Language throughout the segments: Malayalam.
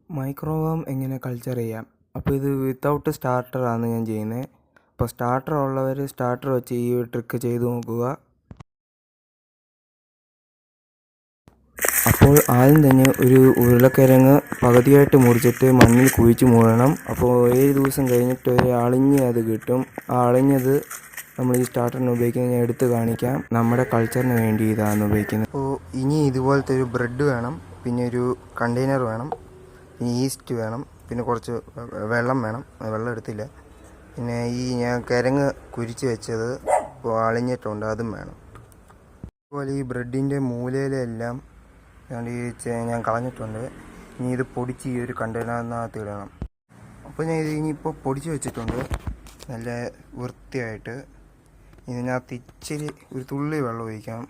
മൈക്രോവേവ് എങ്ങനെ കൾച്ചർ ചെയ്യാം. അപ്പോൾ ഇത് വിത്തൗട്ട് സ്റ്റാർട്ടറാണ് ഞാൻ ചെയ്യുന്നത്. അപ്പോൾ സ്റ്റാർട്ടർ ഉള്ളവർ സ്റ്റാർട്ടർ വെച്ച് ഈ ഒരു ട്രിക്ക് ചെയ്ത് നോക്കുക. അപ്പോൾ ആദ്യം തന്നെ ഒരു ഉരുളക്കിഴങ്ങ് പകുതിയായിട്ട് മുറിച്ചിട്ട് മണ്ണിൽ കുഴിച്ച് മൂടണം. അപ്പോൾ 7 ദിവസം കഴിഞ്ഞിട്ട് ഒരു അളിഞ്ഞ് അത് കിട്ടും. ആ അളിഞ്ഞത് നമ്മൾ ഈ സ്റ്റാർട്ടറിന് ഉപയോഗിക്കുന്നത് ഞാൻ എടുത്ത് കാണിക്കാം. നമ്മുടെ കൾച്ചറിന് വേണ്ടി ഇതാണ് ഉപയോഗിക്കുന്നത്. അപ്പോൾ ഇനി ഇതുപോലത്തെ ഒരു ബ്രെഡ് വേണം, പിന്നെ ഒരു കണ്ടെയ്നർ വേണം, പിന്നെ ഈസ്റ്റ് വേണം, പിന്നെ കുറച്ച് വെള്ളം വേണം. വെള്ളം എടുത്തില്ല. പിന്നെ ഈ ഞാൻ കിഴങ്ങ് കുരിച്ച് വെച്ചത് ഇപ്പോൾ അളിഞ്ഞിട്ടുണ്ട്, അതും വേണം. അതുപോലെ ഈ ബ്രെഡിൻ്റെ മൂലയിലെല്ലാം ഞാൻ കളഞ്ഞിട്ടുണ്ട്. ഇനി ഇത് പൊടിച്ച് ഈ ഒരു കണ്ടെയ്നറിനകത്ത് ഇടണം. അപ്പോൾ ഞാൻ ഇത് ഇനിയിപ്പോൾ പൊടിച്ച് വെച്ചിട്ടുണ്ട് നല്ല വൃത്തിയായിട്ട്. ഇതിനകത്ത് ഇച്ചിരി ഒരു തുള്ളി വെള്ളം ഒഴിക്കാം.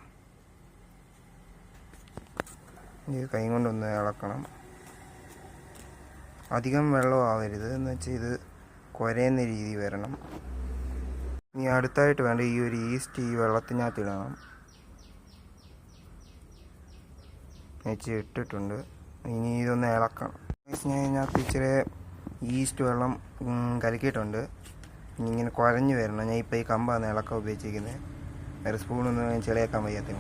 ഇത് കൈ കൊണ്ടൊന്ന് ഇളക്കണം. അധികം വെള്ളം ആവരുത്, എന്ന് വെച്ചാൽ ഇത് കുരയുന്ന രീതി വരണം. ഇനി അടുത്തായിട്ട് വേണ്ട ഈ ഒരു ഈസ്റ്റ് ഈ വെള്ളത്തിനകത്ത് ഇടണം. ഇട്ടിട്ടുണ്ട്. ഇനി ഇതൊന്ന് ഇളക്കണം. ഞാൻ ഇതിനകത്ത് ഇച്ചിരി ഈസ്റ്റ് വെള്ളം കലക്കിയിട്ടുണ്ട്. ഇനി ഇങ്ങനെ കുഴഞ്ഞ് വരണം. ഞാൻ ഇപ്പോൾ ഈ കമ്പാണ് ഇളക്കാൻ ഉപയോഗിച്ചിരിക്കുന്നത്. വേറെ സ്പൂണൊന്നും ചെളിയാക്കാൻ വയ്യാത്ത.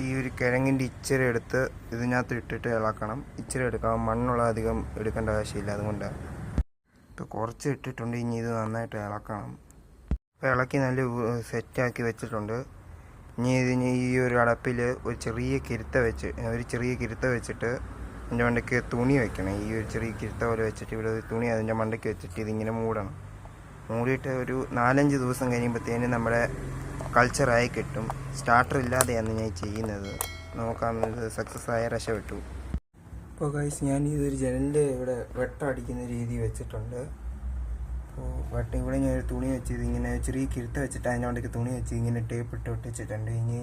ഈ ഒരു കിഴങ്ങിൻ്റെ ഇച്ചിരി എടുത്ത് ഇതിനകത്ത് ഇട്ടിട്ട് ഇളക്കണം. ഇച്ചിരി എടുക്കാം, മണ്ണുള്ള അധികം എടുക്കേണ്ട ആവശ്യമില്ല, അതുകൊണ്ടാണ്. ഇപ്പോൾ കുറച്ച് ഇട്ടിട്ടുണ്ട്. ഇനി ഇത് നന്നായിട്ട് ഇളക്കണം. ഇപ്പോൾ ഇളക്കി നല്ല സെറ്റാക്കി വെച്ചിട്ടുണ്ട്. ഇനി ഇതിന് ഈ ഒരു അടപ്പിൽ ഒരു ചെറിയ കിരുത്ത വെച്ചിട്ട് അതിൻ്റെ മണ്ടയ്ക്ക് തുണി വെക്കണം. ഈ ഒരു ചെറിയ കിരുത്ത പോലെ വെച്ചിട്ട് ഇവിടെ ഒരു തുണി അതിൻ്റെ മണ്ടയ്ക്ക് വെച്ചിട്ട് ഇതിങ്ങനെ മൂടണം. മൂടിയിട്ട് ഒരു 4-5 ദിവസം കഴിയുമ്പോഴത്തേന് നമ്മുടെ കൾച്ചറായി കിട്ടും. സ്റ്റാർട്ടർ ഇല്ലാതെയാണ് ഞാൻ ചെയ്യുന്നത്. നോക്കാമെന്നത് സക്സസ് ആയ രക്ഷപ്പെട്ടു. ഇപ്പോൾ ഗൈസ്, ഞാൻ ഇതൊരു ജനലിൻ്റെ ഇവിടെ വെട്ടം അടിക്കുന്ന രീതി വെച്ചിട്ടുണ്ട്. അപ്പോൾ ഇവിടെ ഞാൻ ഒരു തുണി വെച്ച് ഇതിങ്ങനെ ചെറിയ കിരുത്ത വെച്ചിട്ട് അതിൻ്റെ മണ്ടയ്ക്ക് തുണി വെച്ച് ഇങ്ങനെ ടേപ്പ് ഇട്ട് ഒട്ടിച്ചിട്ടുണ്ട്. ഇനി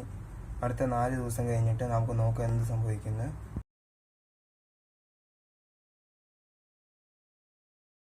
അടുത്ത 4 ദിവസം കഴിഞ്ഞിട്ട് നമുക്ക് നോക്കാം എന്ത് സംഭവിക്കുന്നത്.